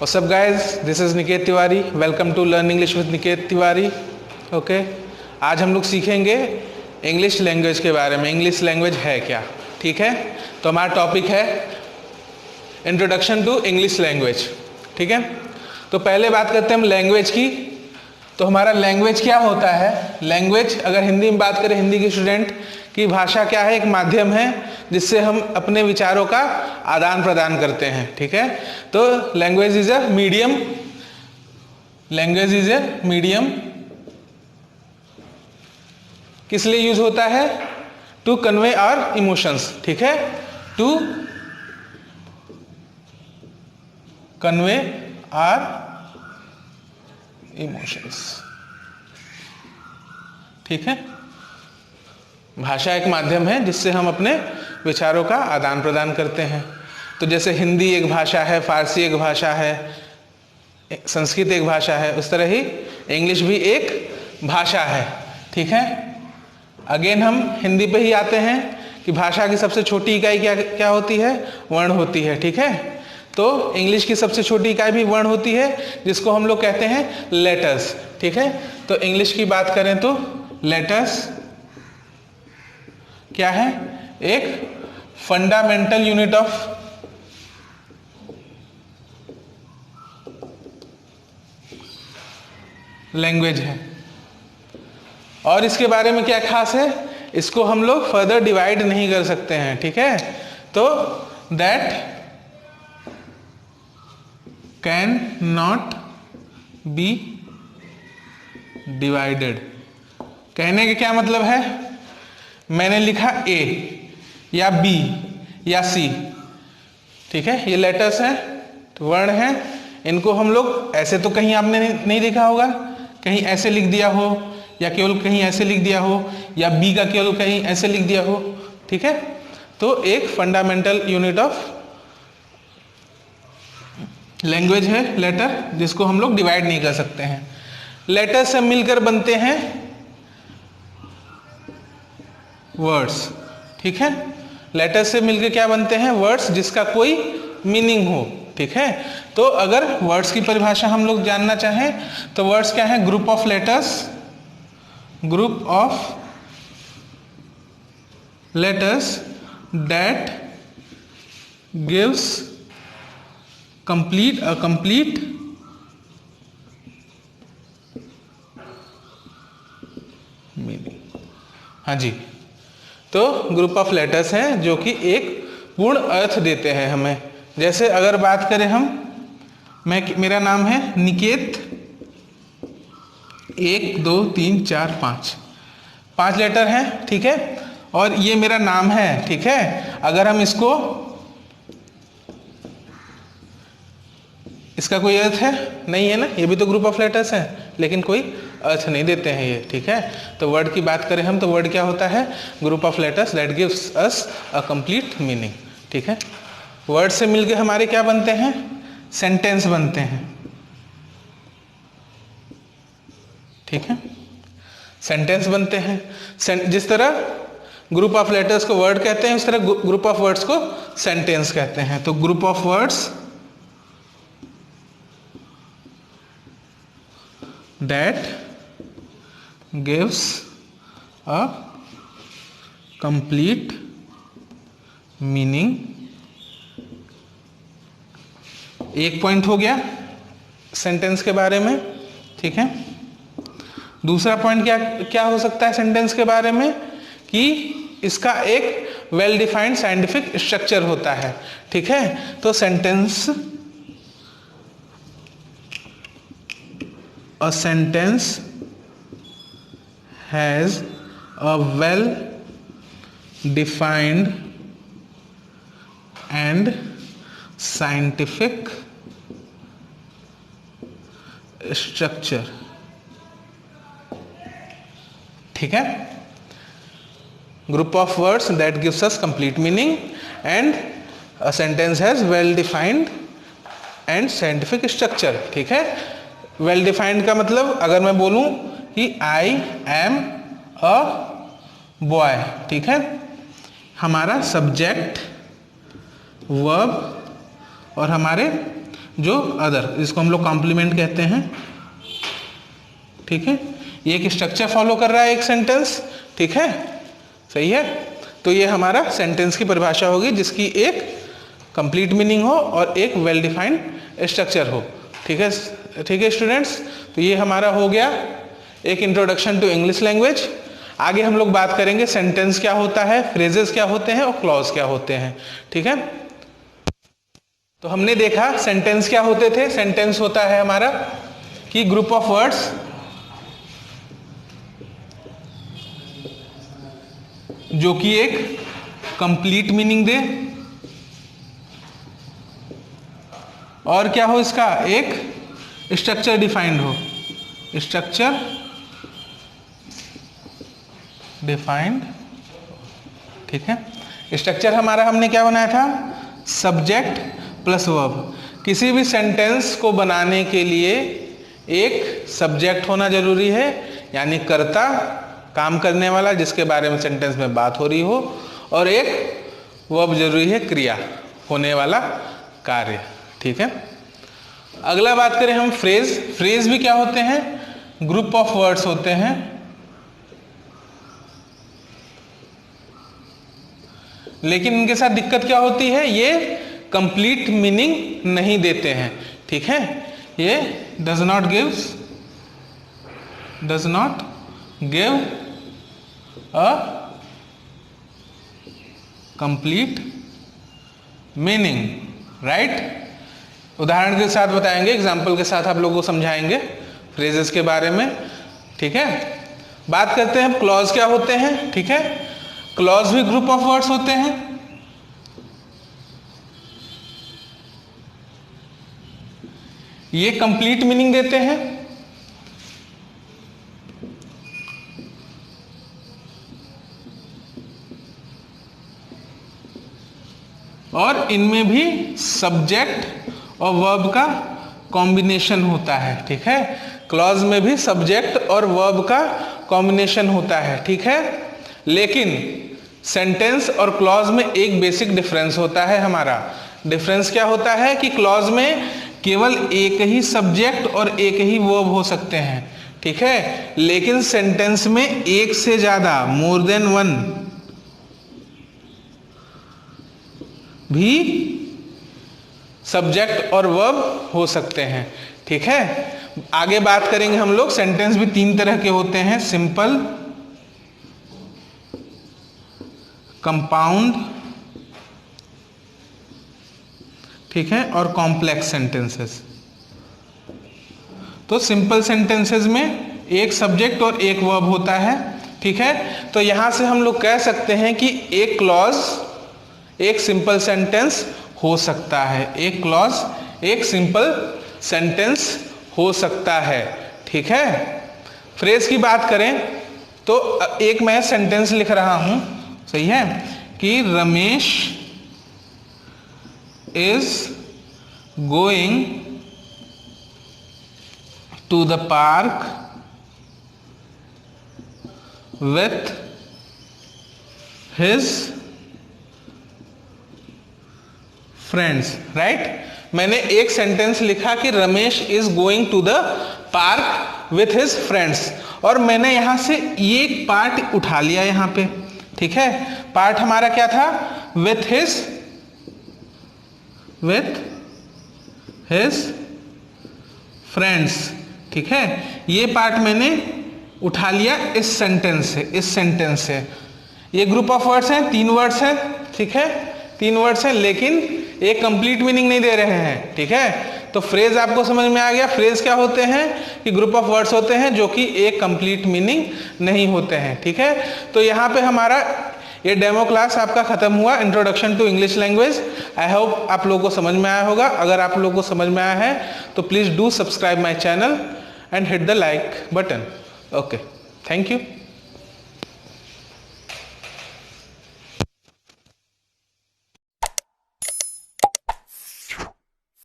What's up guys, this is Niket Tiwari. Welcome to learn English with Niket Tiwari. Okay, आज हम लोग सीखेंगे इंग्लिश लैंग्वेज के बारे में. इंग्लिश लैंग्वेज है क्या, ठीक है. तो हमारा टॉपिक है इंट्रोडक्शन टू इंग्लिश लैंग्वेज, ठीक है. तो पहले बात करते हैं हम लैंग्वेज की. तो हमारा लैंग्वेज क्या होता है. लैंग्वेज अगर हिंदी में बात करें, हिंदी के स्टूडेंट की भाषा क्या है, एक माध्यम है जिससे हम अपने विचारों का आदान प्रदान करते हैं, ठीक है. तो language is a medium, language is a medium किस लिए यूज होता है, टू कन्वे आवर इमोशंस, ठीक है. टू कन्वे आवर इमोशंस, ठीक है. भाषा एक माध्यम है जिससे हम अपने विचारों का आदान प्रदान करते हैं. तो जैसे हिंदी एक भाषा है, फारसी एक भाषा है, संस्कृत एक भाषा है, उस तरह ही इंग्लिश भी एक भाषा है, ठीक है. अगेन हम हिंदी पे ही आते हैं कि भाषा की सबसे छोटी इकाई क्या होती है, वर्ण होती है, ठीक है. तो इंग्लिश की सबसे छोटी इकाई भी वर्ण होती है जिसको हम लोग कहते हैं लेटर्स, ठीक है. तो इंग्लिश की बात करें तो लेटर्स क्या है, एक फंडामेंटल यूनिट ऑफ लैंग्वेज है. और इसके बारे में क्या खास है, इसको हम लोग फर्दर डिवाइड नहीं कर सकते हैं, ठीक है. तो that can not be divided. कहने का क्या मतलब है, मैंने लिखा ए या बी या सी, ठीक है. ये लेटर्स हैं, तो वर्ण हैं. इनको हम लोग ऐसे तो कहीं आपने नहीं लिखा होगा, कहीं ऐसे लिख दिया हो, या केवल कहीं ऐसे लिख दिया हो, या बी का केवल कहीं ऐसे लिख दिया हो, ठीक है. तो एक फंडामेंटल यूनिट ऑफ लैंग्वेज है लेटर, जिसको हम लोग डिवाइड नहीं कर सकते हैं. लेटर से मिलकर बनते हैं वर्ड्स, ठीक है. लेटर से मिलकर क्या बनते हैं, वर्ड्स जिसका कोई मीनिंग हो, ठीक है. तो अगर वर्ड्स की परिभाषा हम लोग जानना चाहें तो वर्ड्स क्या है, group of letters, group of letters that gives complete meaning. हाँ जी. तो ग्रुप ऑफ लेटर्स हैं जो कि एक पूर्ण अर्थ देते हैं हमें. जैसे अगर बात करें मेरा नाम है निकेत, 1 2 3 4 5 लेटर हैं, ठीक है. और ये मेरा नाम है, ठीक है. अगर हम इसका कोई अर्थ है नहीं है ना, ये भी तो ग्रुप ऑफ लेटर्स हैं, लेकिन कोई अर्थ नहीं देते हैं ये, ठीक है. तो वर्ड की बात करें हम तो वर्ड क्या होता है, group of letters that gives us a complete meaning, ठीक है. वर्ड से मिलके हमारे क्या बनते हैं, सेंटेंस बनते हैं, ठीक है. सेंटेंस बनते हैं. जिस तरह ग्रुप ऑफ लेटर्स को वर्ड कहते हैं, उस तरह ग्रुप ऑफ वर्ड्स को सेंटेंस कहते हैं. तो group of words that gives a complete meaning. एक पॉइंट हो गया सेंटेंस के बारे में, ठीक है. दूसरा पॉइंट क्या हो सकता है सेंटेंस के बारे में, कि इसका एक वेल डिफाइंड साइंटिफिक स्ट्रक्चर होता है, ठीक है. तो a sentence has a well defined and scientific structure, ठीक है. Group of words that gives us complete meaning and a sentence has well defined and scientific structure, ठीक है. वेल डिफाइंड का मतलब अगर मैं बोलूं कि आई एम अ बॉय, ठीक है. हमारा सब्जेक्ट, वर्ब और हमारे जो अदर, जिसको हम लोग कॉम्प्लीमेंट कहते हैं, ठीक है। ये एक स्ट्रक्चर फॉलो कर रहा है एक सेंटेंस, ठीक है, सही है। तो ये हमारा सेंटेंस की परिभाषा होगी जिसकी एक कंप्लीट मीनिंग हो और एक वेल डिफाइंड स्ट्रक्चर हो, ठीक है, ठीक है स्टूडेंट्स। तो ये हमारा हो गया एक इंट्रोडक्शन टू इंग्लिश लैंग्वेज। आगे हम लोग बात करेंगे सेंटेंस क्या होता है, फ्रेजेस क्या होते हैं और क्लॉज क्या होते हैं, ठीक है। तो हमने देखा सेंटेंस क्या होते थे। सेंटेंस होता है हमारा कि ग्रुप ऑफ वर्ड्स जो कि एक कंप्लीट मीनिंग दे और क्या हो, इसका एक स्ट्रक्चर डिफाइंड हो, स्ट्रक्चर डिफाइंड, ठीक है। स्ट्रक्चर हमारा हमने क्या बनाया था, सब्जेक्ट प्लस वर्ब। किसी भी सेंटेंस को बनाने के लिए एक सब्जेक्ट होना जरूरी है, यानी कर्ता, काम करने वाला जिसके बारे में सेंटेंस में बात हो रही हो, और एक वर्ब जरूरी है, क्रिया, होने वाला कार्य, ठीक है। अगला बात करें हम फ्रेज। फ्रेज भी क्या होते हैं, ग्रुप ऑफ वर्ड्स होते हैं, लेकिन इनके साथ दिक्कत क्या होती है, ये कंप्लीट मीनिंग नहीं देते हैं, ठीक है। ये does not give a complete meaning, right. उदाहरण के साथ बताएंगे, एग्जाम्पल के साथ आप लोगों को समझाएंगे फ्रेजेस के बारे में, ठीक है। बात करते हैं क्लॉज क्या होते हैं, ठीक है। क्लॉज भी ग्रुप ऑफ वर्ड्स होते हैं। ये कंप्लीट मीनिंग देते हैं और इनमें भी सब्जेक्ट और वर्ब का कॉम्बिनेशन होता है, ठीक है। क्लॉज में भी सब्जेक्ट और वर्ब का कॉम्बिनेशन होता है, ठीक है। लेकिन सेंटेंस और क्लॉज में एक बेसिक डिफरेंस होता है हमारा। डिफरेंस क्या होता है कि क्लॉज में केवल एक ही सब्जेक्ट और एक ही वर्ब हो सकते हैं, ठीक है। लेकिन सेंटेंस में एक से ज्यादा, मोर देन वन भी सब्जेक्ट और वर्ब हो सकते हैं, ठीक है। आगे बात करेंगे हम लोग, सेंटेंस भी तीन तरह के होते हैं, सिंपल, कंपाउंड, ठीक है, और कॉम्प्लेक्स सेंटेंसेस। तो सिंपल सेंटेंसेस में एक सब्जेक्ट और एक वर्ब होता है, ठीक है। तो यहां से हम लोग कह सकते हैं कि एक क्लॉज एक सिंपल सेंटेंस हो सकता है, एक क्लॉज एक सिंपल सेंटेंस हो सकता है, ठीक है। फ्रेज की बात करें तो एक मैं सेंटेंस लिख रहा हूं, सही है, कि Ramesh is going to the park with his friends, right. मैंने एक सेंटेंस लिखा कि Ramesh is going to the park with his friends, और मैंने यहां से ये पार्ट उठा लिया यहां पे, ठीक है। पार्ट हमारा क्या था, विथ हिज फ्रेंड्स, ठीक है। ये पार्ट मैंने उठा लिया इस सेंटेंस से। ये ग्रुप ऑफ वर्ड्स हैं, तीन वर्ड्स हैं, ठीक है, तीन वर्ड्स हैं, लेकिन एक कंप्लीट मीनिंग नहीं दे रहे हैं, ठीक है। तो फ्रेज आपको समझ में आ गया। फ्रेज क्या होते हैं कि ग्रुप ऑफ वर्ड्स होते हैं जो कि एक कंप्लीट मीनिंग नहीं होते हैं, ठीक है। तो यहाँ पे हमारा ये डेमो क्लास आपका खत्म हुआ, introduction to English language. I hope आप लोगों को समझ में आया होगा। अगर आप लोगों को समझ में आया है तो please do subscribe my channel and hit the like button. Okay, thank you.